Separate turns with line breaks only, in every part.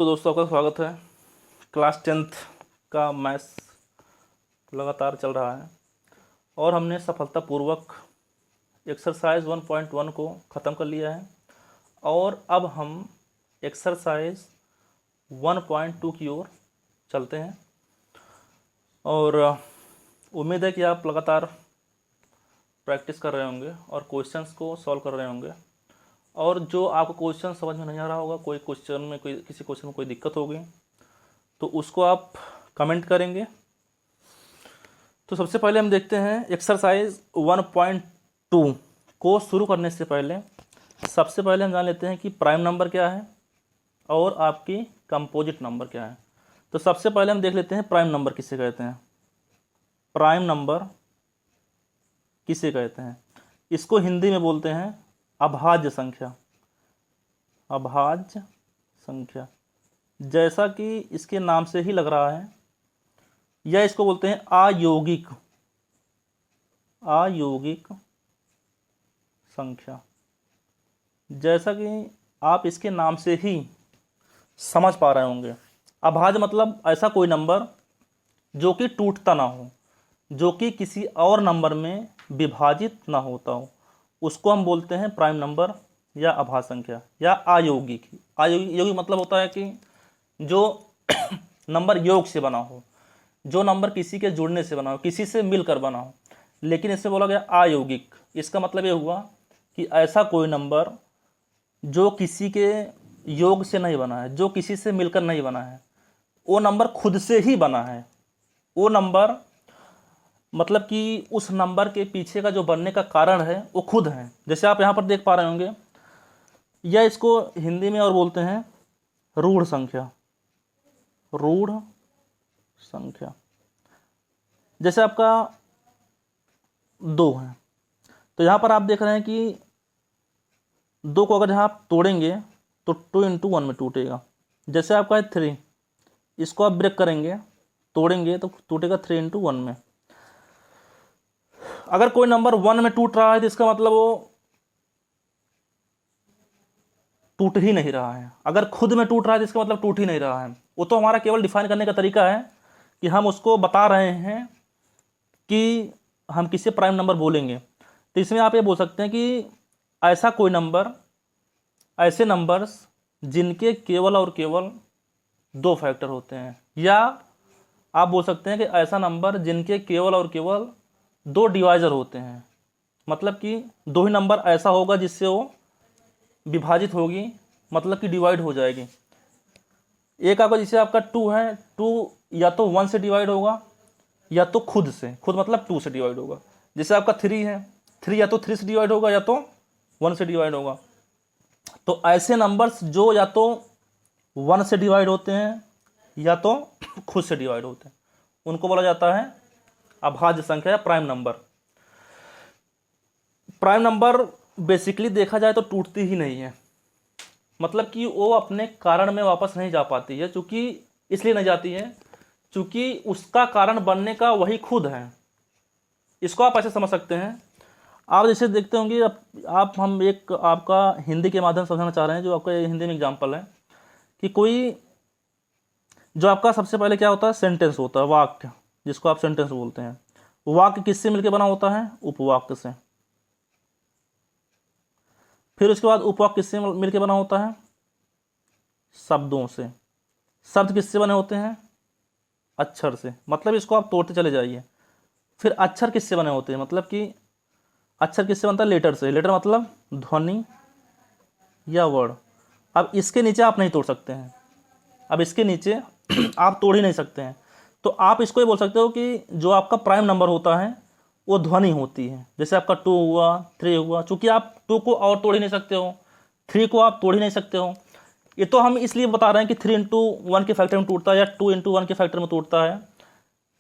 तो दोस्तों आपका स्वागत है। क्लास 10th का मैथ्स लगातार चल रहा है और हमने सफलतापूर्वक एक्सरसाइज 1.1 को ख़त्म कर लिया है और अब हम एक्सरसाइज 1.2 की ओर चलते हैं। और उम्मीद है कि आप लगातार प्रैक्टिस कर रहे होंगे और क्वेश्चंस को सॉल्व कर रहे होंगे। और जो आपको क्वेश्चन समझ में नहीं आ रहा होगा, किसी क्वेश्चन में कोई दिक्कत होगी तो उसको आप कमेंट करेंगे। तो सबसे पहले हम देखते हैं एक्सरसाइज 1.2 को शुरू करने से पहले सबसे पहले हम जान लेते हैं कि प्राइम नंबर क्या है और आपकी कंपोजिट नंबर क्या है। तो सबसे पहले हम देख लेते हैं प्राइम नंबर किसे कहते हैं। प्राइम नंबर किसे कहते हैं, इसको हिंदी में बोलते हैं अभाज्य संख्या। अभाज्य संख्या, जैसा कि इसके नाम से ही लग रहा है, या इसको बोलते हैं अयौगिक। अयौगिक संख्या, जैसा कि आप इसके नाम से ही समझ पा रहे होंगे। अभाज्य मतलब ऐसा कोई नंबर जो कि टूटता ना हो, जो कि किसी और नंबर में विभाजित ना होता हो, उसको हम बोलते हैं प्राइम नंबर या अभाज्य संख्या या अयौगिक। अयौगिक मतलब होता है कि जो नंबर योग से बना हो, जो नंबर किसी के जुड़ने से बना हो, किसी से मिलकर बना हो। लेकिन इसमें बोला गया अयौगिक, इसका मतलब ये हुआ कि ऐसा कोई नंबर जो किसी के योग से नहीं बना है, जो किसी से मिलकर नहीं बना है, वो नंबर खुद से ही बना है। वो नंबर मतलब कि उस नंबर के पीछे का जो बनने का कारण है वो खुद है। जैसे आप यहाँ पर देख पा रहे होंगे, या इसको हिंदी में और बोलते हैं रूढ़ संख्या। रूढ़ संख्या, जैसे आपका 2 है, तो यहाँ पर आप देख रहे हैं कि 2 को अगर यहाँ आप तोड़ेंगे तो 2 × 1 में टूटेगा। जैसे आपका है 3, इसको आप ब्रेक करेंगे, तोड़ेंगे तो टूटेगा 3 × 1 में। अगर कोई नंबर 1 में टूट रहा है तो इसका मतलब वो टूट ही नहीं रहा है। अगर खुद में टूट रहा है तो इसका मतलब टूट ही नहीं रहा है। वो तो हमारा केवल डिफाइन करने का तरीका है कि हम उसको बता रहे हैं कि हम किसे प्राइम नंबर बोलेंगे। तो इसमें आप ये बोल सकते हैं कि ऐसा कोई नंबर, ऐसे नंबर्स जिनके केवल और केवल 2 फैक्टर होते हैं, या आप बोल सकते हैं कि ऐसा नंबर जिनके केवल और केवल 2 डिवाइजर होते हैं। मतलब कि 2 ही नंबर ऐसा होगा जिससे वो विभाजित होगी, मतलब कि डिवाइड हो जाएगी। एक आपका जैसे आपका 2 है, 2 या तो 1 से डिवाइड होगा या तो खुद से, खुद मतलब 2 से डिवाइड होगा। जैसे आपका 3 है, 3 या तो 3 से डिवाइड होगा या तो 1 से डिवाइड होगा। तो ऐसे नंबर्स जो या तो 1 से डिवाइड होते हैं या तो खुद से डिवाइड होते हैं, उनको बोला जाता है अभाज्य संख्या या prime number. Prime number basically देखा जाए तो टूटती ही नहीं है, मतलब कि वो अपने कारण में वापस नहीं जा पाती है। चूंकि इसलिए नहीं जाती है चूंकि उसका कारण बनने का वही खुद है। इसको आप ऐसे समझ सकते हैं। आप जैसे देखते होंगे, आप हम एक आपका हिंदी के माध्यम से समझाना चाह रहे हैं, जो आपका हिंदी में एग्जाम्पल है कि कोई, जो आपका सबसे पहले क्या होता है, सेंटेंस होता है, वाक्य, जिसको आप सेंटेंस बोलते हैं। वाक्य किससे मिलकर बना होता है, उपवाक्य से। फिर उसके बाद उपवाक्य किससे मिलकर बना होता है, शब्दों से। शब्द किससे बने होते हैं, अक्षर से। मतलब इसको आप तोड़ते चले जाइए। फिर अक्षर किससे बने होते हैं, मतलब कि अक्षर किससे बनता है, लेटर से। लेटर मतलब ध्वनि या वर्ड। अब इसके नीचे आप नहीं तोड़ सकते हैं, अब इसके नीचे आप तोड़ ही नहीं सकते हैं। तो आप इसको ये बोल सकते हो कि जो आपका प्राइम नंबर होता है वो ध्वनि होती है। जैसे आपका 2 हुआ, 3 हुआ, चूंकि आप 2 को और तोड़ ही नहीं सकते हो, 3 को आप तोड़ ही नहीं सकते हो। ये तो हम इसलिए बता रहे हैं कि 3 × 1 के फैक्टर में टूटता है या 2 × 1 के फैक्टर में टूटता है,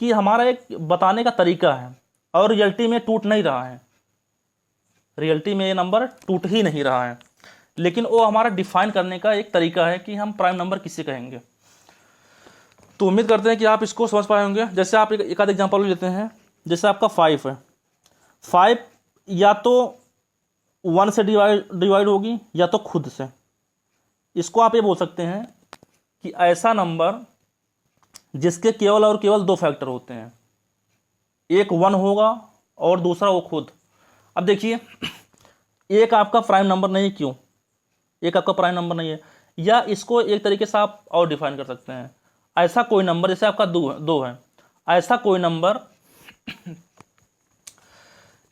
कि हमारा एक बताने का तरीका है। और रियलिटी में टूट नहीं रहा है, रियलिटी में ये नंबर टूट ही नहीं रहा है, लेकिन वो हमारा डिफाइन करने का एक तरीका है कि हम प्राइम नंबर किसे कहेंगे। तो उम्मीद करते हैं कि आप इसको समझ पाए होंगे। जैसे आप एक आध एग्जाम्पल लेते हैं। जैसे आपका 5 है, 5 या तो 1 से डिवाइड होगी या तो खुद से। इसको आप ये बोल सकते हैं कि ऐसा नंबर जिसके केवल और केवल दो फैक्टर होते हैं, एक 1 होगा और दूसरा वो खुद। अब देखिए, एक आपका प्राइम नंबर नहीं है, क्यों? एक आपका प्राइम नंबर नहीं है, या इसको एक तरीके से आप और डिफाइन कर सकते हैं, ऐसा कोई नंबर, जैसे आपका दो है, ऐसा कोई नंबर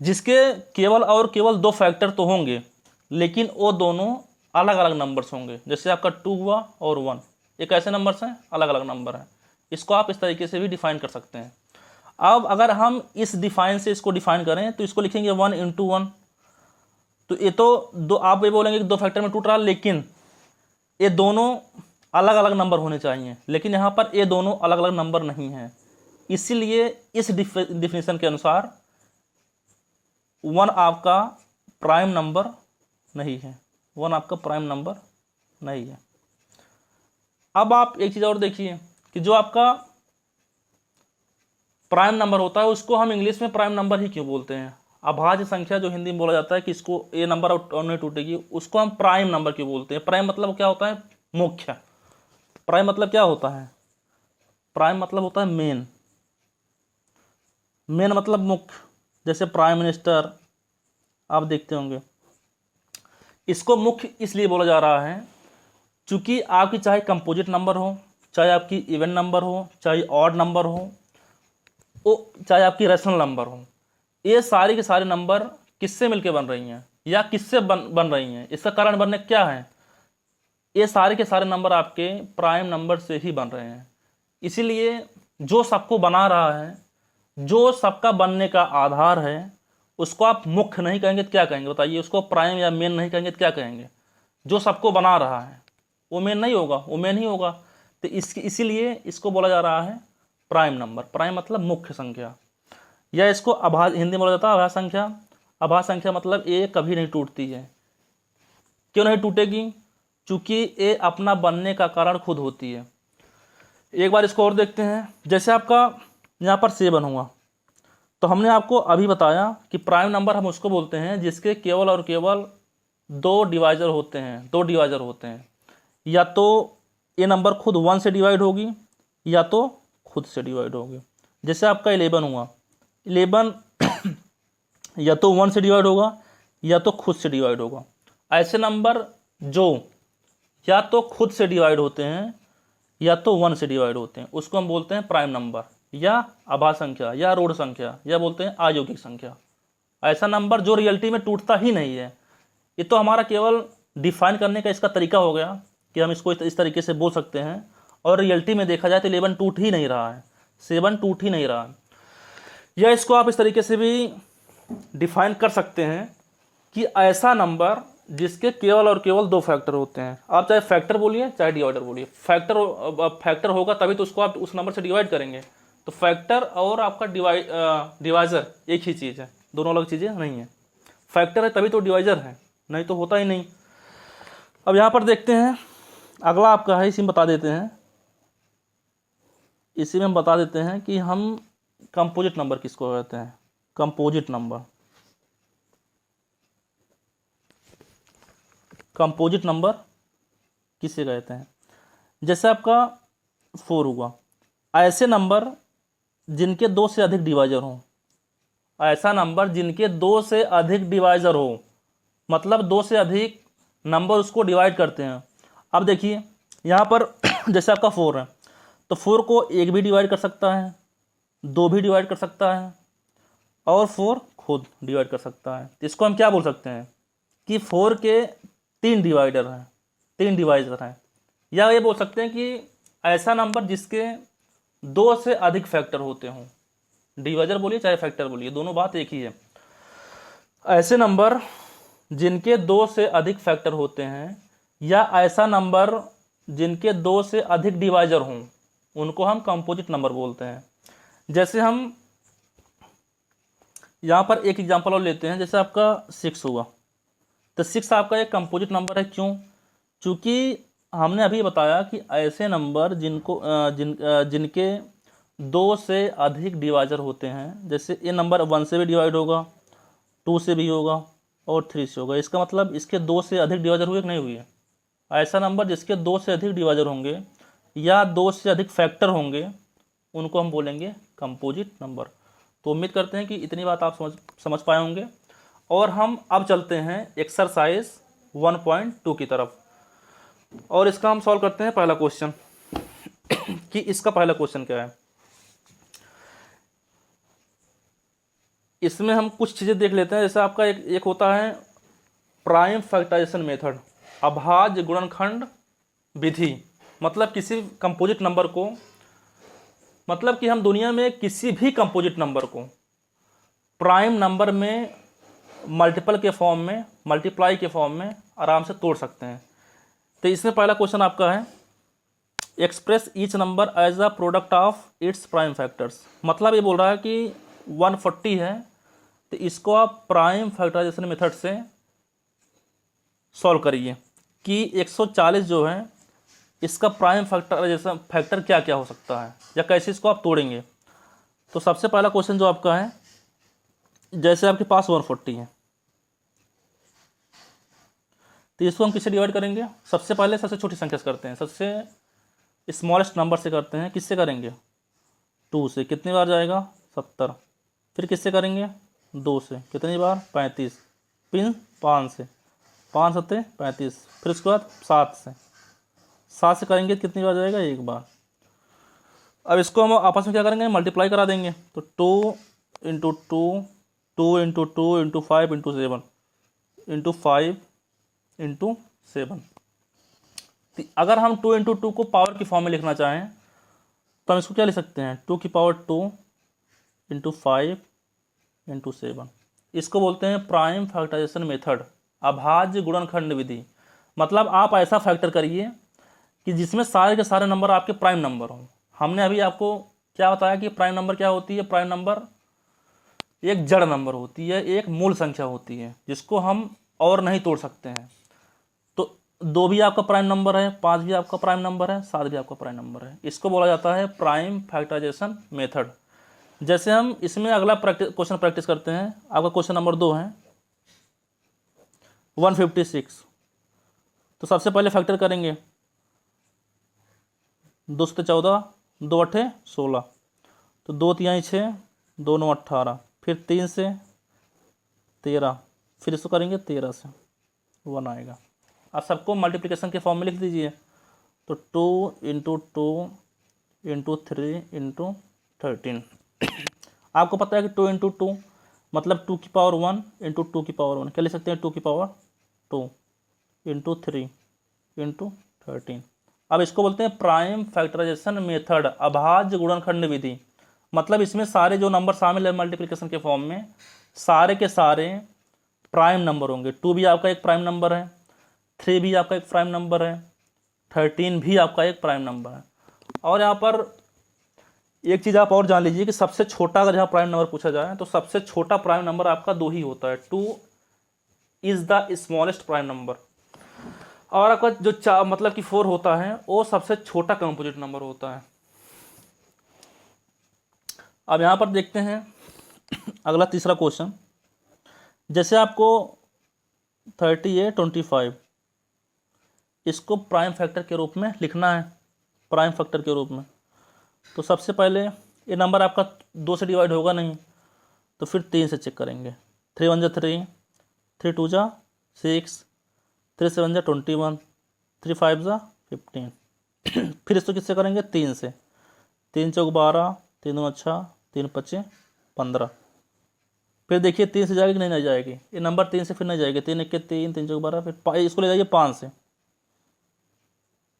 जिसके केवल और केवल दो फैक्टर तो होंगे, लेकिन वो दोनों अलग अलग नंबर्स होंगे। जैसे आपका 2 हुआ और 1, एक ऐसे नंबर्स हैं, अलग अलग नंबर हैं। इसको आप इस तरीके से भी डिफाइन कर सकते हैं। अब अगर हम इस डिफाइन से इसको डिफाइन करें तो इसको लिखेंगे 1 × 1, तो ये तो दो, आप ये बोलेंगे कि दो फैक्टर में टूट रहा, लेकिन ये दोनों अलग अलग नंबर होने चाहिए, लेकिन यहाँ पर ये दोनों अलग अलग नंबर नहीं हैं। इसीलिए इस डिफिनेशन के अनुसार 1 आपका प्राइम नंबर नहीं है, 1 आपका प्राइम नंबर नहीं है। अब आप एक चीज़ और देखिए कि जो आपका प्राइम नंबर होता है उसको हम इंग्लिश में प्राइम नंबर ही क्यों बोलते हैं? अभाज्य संख्या जो हिंदी में बोला जाता है कि इसको ये नंबर और नहीं टूटेगी, उसको हम प्राइम नंबर क्यों बोलते हैं? प्राइम मतलब क्या होता है? मुख्य। प्राइम मतलब क्या होता है? प्राइम मतलब होता है मेन। मेन मतलब मुख्य, जैसे प्राइम मिनिस्टर आप देखते होंगे। इसको मुख्य इसलिए बोला जा रहा है क्योंकि आपकी चाहे कंपोजिट नंबर हो, चाहे आपकी इवन नंबर हो, चाहे ऑड नंबर हो, चाहे आपकी रैशनल नंबर हो, ये सारे के सारे नंबर किससे मिलकर बन रही हैं या किससे बन रही हैं? इसका कारण बनने क्या है? ये सारे के सारे नंबर आपके प्राइम नंबर से ही बन रहे हैं। इसीलिए जो सबको बना रहा है, जो सबका बनने का आधार है, उसको आप मुख्य नहीं कहेंगे तो क्या कहेंगे बताइए? उसको प्राइम या मेन नहीं कहेंगे तो क्या कहेंगे? जो सबको बना रहा है वो मेन नहीं होगा, वो मेन ही होगा। तो इसीलिए इसको बोला जा रहा है प्राइम नंबर। प्राइम मतलब मुख्य संख्या, या इसको अभाज्य, हिंदी में बोला जाता है अभाज्य संख्या। अभाज्य संख्या मतलब ये कभी नहीं टूटती है। क्यों नहीं टूटेगी? क्योंकि ये अपना बनने का कारण खुद होती है। एक बार इसको और देखते हैं। जैसे आपका यहाँ पर 7 हुआ, तो हमने आपको अभी बताया कि प्राइम नंबर हम उसको बोलते हैं जिसके केवल और केवल दो डिवाइजर होते हैं। या तो ये नंबर खुद 1 से डिवाइड होगी या तो खुद से डिवाइड होगी। जैसे आपका 11 हुआ, 11 या तो 1 से डिवाइड होगा या तो खुद से डिवाइड होगा। ऐसे नंबर जो या तो खुद से डिवाइड होते हैं या तो 1 से डिवाइड होते हैं, उसको हम बोलते हैं प्राइम नंबर, या अभाज्य संख्या, या रोड संख्या, या बोलते हैं अयौगिक संख्या। ऐसा नंबर जो रियलिटी में टूटता ही नहीं है। ये तो हमारा केवल डिफाइन करने का इसका तरीका हो गया कि हम इसको इस तरीके से बोल सकते हैं, और रियलिटी में देखा जाए तो 11 टूट ही नहीं रहा है, 7 टूट ही नहीं रहा है। या इसको आप इस तरीके से भी डिफाइन कर सकते हैं कि ऐसा नंबर जिसके केवल और केवल दो फैक्टर होते हैं। आप चाहे फैक्टर बोलिए चाहे डिवाइडर बोलिए, फैक्टर होगा तभी तो उसको आप उस नंबर से डिवाइड करेंगे। तो फैक्टर और आपका डिवाइजर एक ही चीज़ है, दोनों अलग चीज़ें नहीं है। फैक्टर है तभी तो डिवाइजर है, नहीं तो होता ही नहीं। अब यहाँ पर देखते हैं, अगला आपका है, इसी में बता देते हैं। इसी में हम बता देते हैं कि हम कंपोजिट नंबर किसको कहते हैं। कंपोजिट नंबर, कंपोजिट नंबर किसे कहते हैं? जैसे आपका 4 हुआ, ऐसे नंबर जिनके 2 से अधिक डिवाइजर हो। ऐसा नंबर जिनके 2 से अधिक डिवाइजर हो, मतलब 2 से अधिक नंबर उसको डिवाइड करते हैं। अब देखिए यहाँ पर जैसे आपका 4 है, तो 4 को 1 भी डिवाइड कर सकता है, 2 भी डिवाइड कर सकता है, और 4 खुद डिवाइड कर सकता है। तो इसको हम क्या बोल सकते हैं कि 4 के 3 डिवाइडर हैं, 3 डिवाइजर हैं। या ये बोल सकते हैं कि ऐसा नंबर जिसके 2 से अधिक फैक्टर होते हों। डिवाइजर बोलिए चाहे फैक्टर बोलिए, दोनों बात एक ही है। ऐसे नंबर जिनके 2 से अधिक फैक्टर होते हैं, या ऐसा नंबर जिनके 2 से अधिक डिवाइजर हों, उनको हम कंपोजिट नंबर बोलते हैं। जैसे हम यहाँ पर एक एग्जांपल और लेते हैं। जैसे आपका 6 हुआ, तो 6 आपका एक कंपोजिट नंबर है। क्यों? क्योंकि हमने अभी बताया कि ऐसे नंबर जिनके 2 से अधिक डिवाइजर होते हैं, जैसे ये नंबर 1 से भी डिवाइड होगा, 2 से भी होगा और 3 से होगा। इसका मतलब इसके 2 से अधिक डिवाइजर हुए कि नहीं हुए? ऐसा नंबर जिसके 2 से अधिक डिवाइजर होंगे या दो से अधिक फैक्टर होंगे उनको हम बोलेंगे कंपोजिट नंबर। तो उम्मीद करते हैं कि इतनी बात आप समझ पाए होंगे। और हम अब चलते हैं एक्सरसाइज 1.2 की तरफ, और इसका हम सॉल्व करते हैं पहला क्वेश्चन कि इसका पहला क्वेश्चन क्या है। इसमें हम कुछ चीज़ें देख लेते हैं। जैसे आपका एक होता है प्राइम फैक्टराइजेशन मेथड, अभाज्य गुणनखंड विधि। मतलब किसी कंपोजिट नंबर को, मतलब कि हम दुनिया में किसी भी कंपोजिट नंबर को प्राइम नंबर में मल्टीपल के फॉर्म में, मल्टीप्लाई के फॉर्म में आराम से तोड़ सकते हैं। तो इसमें पहला क्वेश्चन आपका है express each number as a product of its prime factors. मतलब ये बोल रहा है कि 140 है, तो इसको आप प्राइम फैक्टराइजेशन मेथड से सॉल्व करिए कि 140 जो है इसका प्राइम फैक्टर क्या क्या हो सकता है, या कैसे इसको आप तोड़ेंगे। तो सबसे पहला क्वेश्चन जो आपका है, जैसे आपके पास 140 है, तो इसको हम किससे डिवाइड करेंगे। सबसे पहले सबसे छोटी संख्या से करते हैं, सबसे स्मॉलेस्ट नंबर से करते हैं। किससे करेंगे, 2 से। कितनी बार जाएगा, 70। फिर किससे करेंगे, 2 से। कितनी बार, 35। फिर 5 से, 5 सत्ते 35। फिर उसके बाद 7 से, 7 से करेंगे कितनी बार जाएगा, 1 बार। अब इसको हम आपस में क्या करेंगे, मल्टीप्लाई करा देंगे। तो 2 into 2, 2 into 2 into 5 into 7 into 5 into 7। अगर हम 2 इंटू 2 को पावर की फॉर्म में लिखना चाहें तो हम इसको क्या लिख सकते हैं, 2 की पावर 2 इंटू 5 इंटू 7। इसको बोलते हैं प्राइम फैक्टराइजेशन मेथड, अभाज्य गुणनखंड विधि। मतलब आप ऐसा फैक्टर करिए कि जिसमें सारे के सारे नंबर आपके प्राइम नंबर हों। हमने अभी आपको क्या बताया कि प्राइम नंबर क्या होती है। प्राइम नंबर एक जड़ नंबर होती है, एक मूल संख्या होती है जिसको हम और नहीं तोड़ सकते हैं। तो 2 भी आपका प्राइम नंबर है, 5 भी आपका प्राइम नंबर है, 7 भी आपका प्राइम नंबर है। इसको बोला जाता है प्राइम फैक्टराइजेशन मेथड। जैसे हम इसमें अगला क्वेश्चन प्रैक्टिस करते हैं। आपका क्वेश्चन नंबर 2 है 156। तो सबसे पहले फैक्टर करेंगे, 2 से 14, 2 अट्ठे 16, तो 2 तिहाई 6, 2 9 18। फिर 3 से 13, फिर इसको करेंगे 13 से, 1 आएगा। अब सबको मल्टीप्लिकेशन के फॉर्म में लिख दीजिए। तो 2 इंटू 2 इंटू 3 इंटू 13। आपको पता है कि 2 इंटू 2 मतलब 2 की पावर 1 इंटू 2 की पावर 1। क्या लिख सकते हैं, 2 की पावर 2 इंटू 3 इंटू 13। अब इसको बोलते हैं प्राइम फैक्टराइजेशन मेथड, अभाज्य गुणनखंड विधि। मतलब इसमें सारे जो नंबर शामिल है मल्टीप्लिकेशन के फॉर्म में, सारे के सारे प्राइम नंबर होंगे। 2 भी आपका एक प्राइम नंबर है, 3 भी आपका एक प्राइम नंबर है, 13 भी आपका एक प्राइम नंबर है। और यहाँ पर एक चीज़ आप और जान लीजिए कि सबसे छोटा अगर यहाँ प्राइम नंबर पूछा जाए तो सबसे छोटा प्राइम नंबर आपका 2 ही होता है। 2 is the smallest prime number. और आपका जो मतलब कि 4 होता है वो सबसे छोटा कंपोजिट नंबर होता है। अब यहाँ पर देखते हैं अगला तीसरा क्वेश्चन। जैसे आपको 38 25 इसको प्राइम फैक्टर के रूप में लिखना है, प्राइम फैक्टर के रूप में। तो सबसे पहले ये नंबर आपका 2 से डिवाइड होगा नहीं, तो फिर 3 से चेक करेंगे। 3 1 जा 3, 3 2 जा 6, 3 7 जा 21, 3 5 जा 15। फिर इसको किससे करेंगे, 3 से। 3 चौक 12, 3 2 अच्छा, 3 5 15। फिर देखिए 3 से जाएगी कि नहीं जाएगी, ये नंबर 3 से फिर नहीं जाएगी। 3 1 3, 3 चौक 12, फिर इसको ले जाइए 5 से।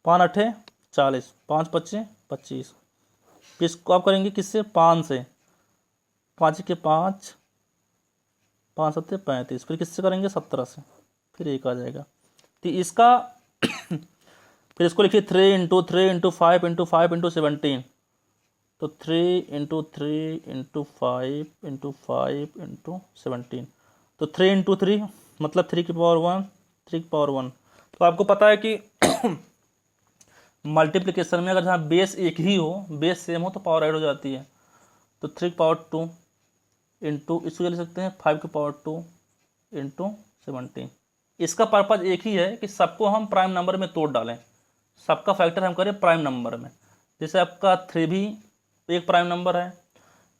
5 8 40, 5 5 25। फिर इसको आप करेंगे किससे, 5 से। 5 के 5, 5 7 35। फिर किससे करेंगे, 17 से। फिर 1 आ जाएगा। तो इसका फिर इसको लिखिए 3 इंटू 3 इंटू 5 इंटू 5 इंटू 17। तो 3 इंटू 3 इंटू 5 इंटू 5 इंटू 17। तो 3 इंटू 3 मतलब 3 की पावर 1, 3 की पावर 1। तो आपको पता है कि मल्टीप्लिकेशन में अगर जहाँ बेस एक ही हो, बेस सेम हो, तो पावर ऐड हो जाती है। तो 3 की पावर 2 इंटू, इसको ले सकते हैं 5 की पावर 2 इंटू 17। इसका पर्पज़ एक ही है कि सबको हम प्राइम नंबर में तोड़ डालें, सबका फैक्टर हम करें प्राइम नंबर में। जैसे आपका 3 भी एक प्राइम नंबर है,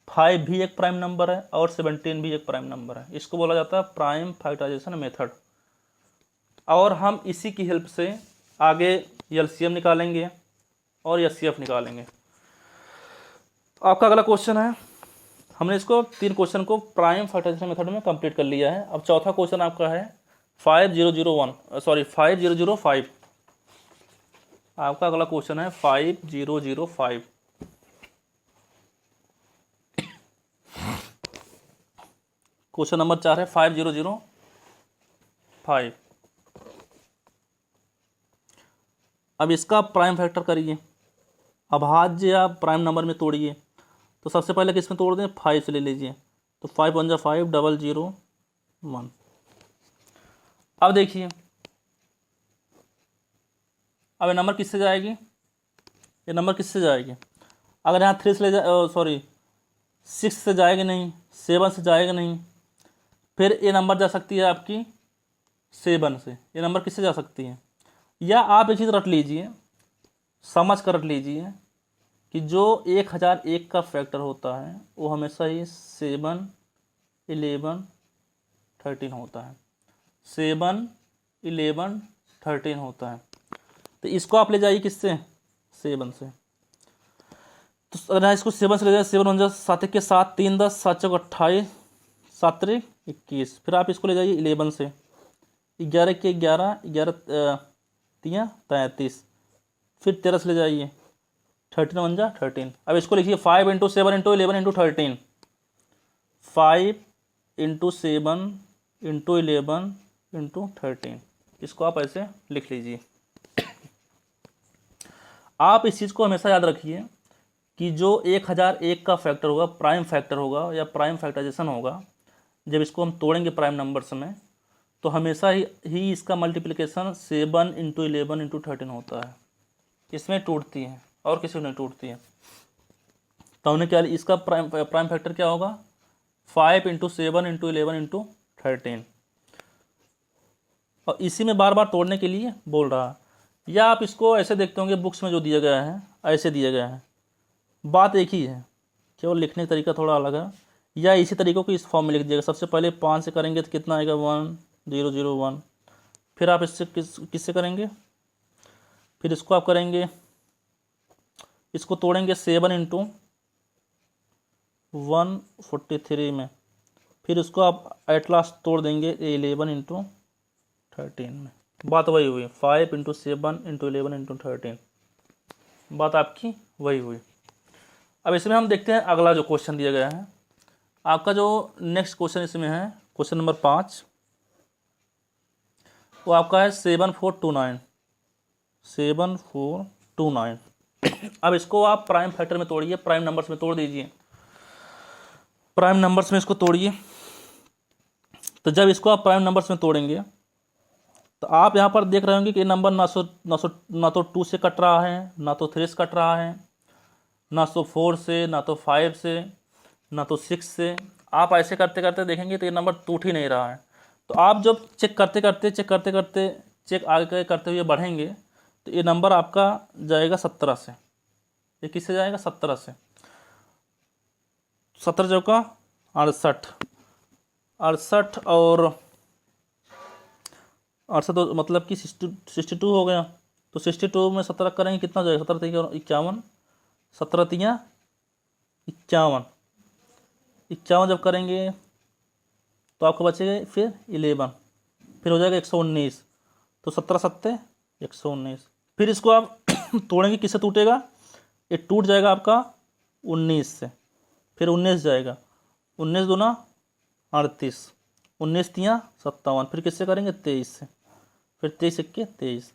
5 भी एक प्राइम नंबर है और 17 भी एक प्राइम नंबर है। इसको बोला जाता है प्राइम फैक्टराइजेशन मेथड। और हम इसी की हेल्प से आगे एलसीएम निकालेंगे और एचसीएफ निकालेंगे। आपका अगला क्वेश्चन है, हमने इसको 3 क्वेश्चन को प्राइम फैक्टराइजेशन मेथड में कंप्लीट कर लिया है। अब चौथा क्वेश्चन आपका है 5005। आपका अगला क्वेश्चन है 5005। क्वेश्चन नंबर 4 है 5005। अब इसका प्राइम फैक्टर करिए, अभाज्य या प्राइम नंबर में तोड़िए। तो सबसे पहले किस में तोड़ दें, 5 से ले लीजिए। तो 5 1 5 001। अब देखिए, अब ये नंबर किससे जाएगी, ये नंबर किससे जाएगी। अगर यहाँ 3 से ले जाए, सॉरी 6 से जाएगी नहीं, 7 से जाएगा नहीं, फिर ये नंबर जा सकती है आपकी 7 से। ये नंबर किससे जा सकती है, या आप एक चीज़ रट लीजिए, समझ कर रट लीजिए कि जो 1001 का फैक्टर होता है वो हमेशा ही 7 11 13 होता है। 7 11 13 होता है। तो इसको आप ले जाइए किससे, 7 से। तो अगर इसको 7 से ले जाए, 7 1 7 के 7 3 10 7 4 28 7 3 21। फिर आप इसको ले जाइए 11 से, 11 के 11 11 3 33। फिर 13 से ले जाइए, 13 1 13। अब इसको लिखिए 5 × 7 × 11 × 13। 5 × 7 × 11 × 13। इसको आप ऐसे लिख लीजिए। आप इस चीज़ को हमेशा याद रखिए कि जो 1001 का फैक्टर होगा, प्राइम फैक्टर होगा या प्राइम फैक्टराइजेशन होगा, जब इसको हम तोड़ेंगे प्राइम नंबर्स में, तो हमेशा ही इसका मल्टीप्लिकेशन 7 × 11 × 13 होता है। इसमें टूटती है और किसी में नहीं टूटती है। तो हमने क्या, इसका प्राइम फैक्टर क्या होगा, 5 × 7 × 11 × 13। और इसी में बार बार तोड़ने के लिए बोल रहा है। या आप इसको ऐसे देखते होंगे, बुक्स में जो दिया गया है ऐसे दिया गया है, बात एक ही है, केवल लिखने का तरीका थोड़ा अलग है। या इसी तरीक़ों को इस फॉर्म में लिख दीजिएगा। सबसे पहले 5 से करेंगे तो कितना आएगा, 1 0 0 1। फिर आप इससे किससे करेंगे, फिर इसको आप करेंगे, इसको तोड़ेंगे 7 × 143 में। फिर उसको आप एट लास्ट तोड़ देंगे 11 × 13 में। बात वही हुई, 5 × 7 × 11 × 13। बात आपकी वही हुई। अब इसमें हम देखते हैं अगला जो क्वेश्चन दिया गया है। आपका जो नेक्स्ट क्वेश्चन इसमें है, क्वेश्चन नंबर 5, वो आपका है 7429। 7429। अब इसको आप प्राइम फैक्टर में तोड़िए, प्राइम नंबर्स में तोड़ दीजिए। प्राइम नंबर्स में इसको तोड़िए। तो जब इसको आप प्राइम नंबर्स में तोड़ेंगे तो आप यहाँ पर देख रहे होंगे कि नंबर ना तो 2 से कट रहा है, ना तो 3 से कट रहा है, ना तो 4 से, ना तो 5 से, ना तो 6 से। आप ऐसे करते करते देखेंगे तो ये नंबर टूट ही नहीं रहा है। तो आप जब चेक करते आगे करते हुए बढ़ेंगे तो ये नंबर आपका जाएगा 17 से। ये किससे जाएगा, 17 से। 17 चौका 68, 68 और 68 तो मतलब कि 62 हो गया। तो 62 में 17 करेंगे कितना हो जाएगा, 17 3 51, 17 3 51, 51 जब करेंगे तो आपको बचेगा फिर 11, फिर हो जाएगा 119। तो 17 7 119। फिर इसको आप तोड़ेंगे, किससे टूटेगा, ये टूट जाएगा आपका 19 से। फिर 19 जाएगा, 19 दूना 38, 19 3 57। फिर किससे करेंगे, 23 से। फिर 23 1 23।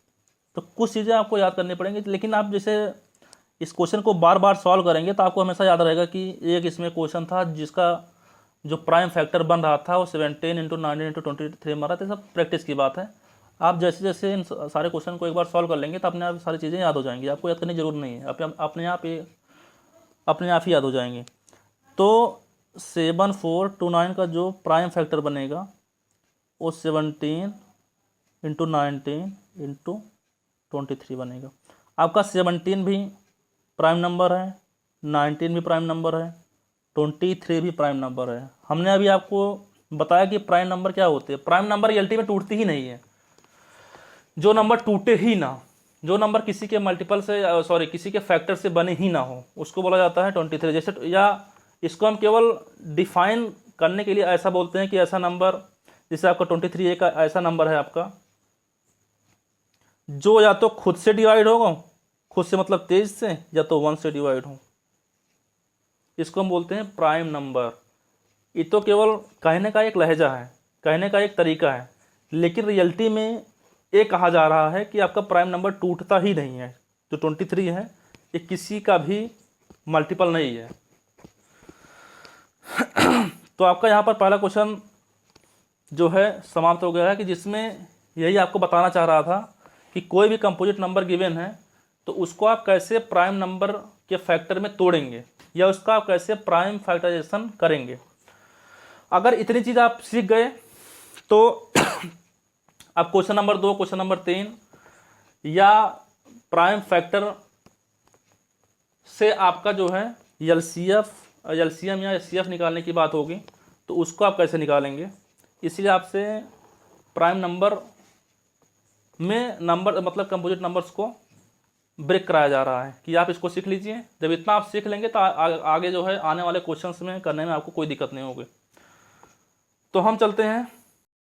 तो कुछ चीज़ें आपको याद करनी पड़ेंगी, लेकिन आप जैसे इस क्वेश्चन को बार बार सॉल्व करेंगे तो आपको हमेशा याद रहेगा कि एक इसमें क्वेश्चन था जिसका जो प्राइम फैक्टर बन रहा था वो 17 × 19 × 23 मारा था। सब प्रैक्टिस की बात है। आप जैसे जैसे इन सारे क्वेश्चन को एक बार सॉल्व कर लेंगे तो अपने आप सारी चीज़ें याद हो जाएंगी। आपको याद करने की जरूरत नहीं है, अपने आप ही याद हो जाएंगे। तो 7429 का जो प्राइम फैक्टर बनेगा वो 17 × 19 × 23 बनेगा। आपका 17 भी प्राइम नंबर है, 19 भी प्राइम नंबर है, 23 भी प्राइम नंबर है। हमने अभी आपको बताया कि प्राइम नंबर क्या होते हैं। प्राइम नंबर रियलिटी में टूटती ही नहीं है। जो नंबर टूटे ही ना, जो नंबर किसी के मल्टीपल से सॉरी किसी के फैक्टर से बने ही ना हो, उसको बोला जाता है 23। जैसे या इसको हम केवल डिफाइन करने के लिए ऐसा बोलते हैं कि ऐसा नंबर, जैसे आपका 23 एक ऐसा नंबर है आपका जो या तो खुद से डिवाइड होगा, खुद से मतलब 23 से, या तो 1 से डिवाइड हो, इसको हम बोलते हैं प्राइम नंबर। ये तो केवल कहने का एक लहजा है, कहने का एक तरीका है, लेकिन रियलिटी में ये कहा जा रहा है कि आपका प्राइम नंबर टूटता ही नहीं है। जो 23 है ये किसी का भी मल्टीपल नहीं है। तो आपका यहाँ पर पहला क्वेश्चन जो है समाप्त हो गया है, कि जिसमें यही आपको बताना चाह रहा था कि कोई भी कंपोजिट नंबर गिवन है तो उसको आप कैसे प्राइम नंबर के फैक्टर में तोड़ेंगे, या उसका आप कैसे प्राइम फैक्टराइजेशन करेंगे। अगर इतनी चीज़ आप सीख गए तो अब क्वेश्चन नंबर 2, क्वेश्चन नंबर 3 या प्राइम फैक्टर से आपका जो है एलसीएम या एचसीएफ निकालने की बात होगी, तो उसको आप कैसे निकालेंगे। इसलिए आपसे प्राइम नंबर में नंबर मतलब कंपोजिट नंबर्स को ब्रेक कराया जा रहा है कि आप इसको सीख लीजिए। जब इतना आप सीख लेंगे तो आगे जो है आने वाले क्वेश्चंस में करने में आपको कोई दिक्कत नहीं होगी। तो हम चलते हैं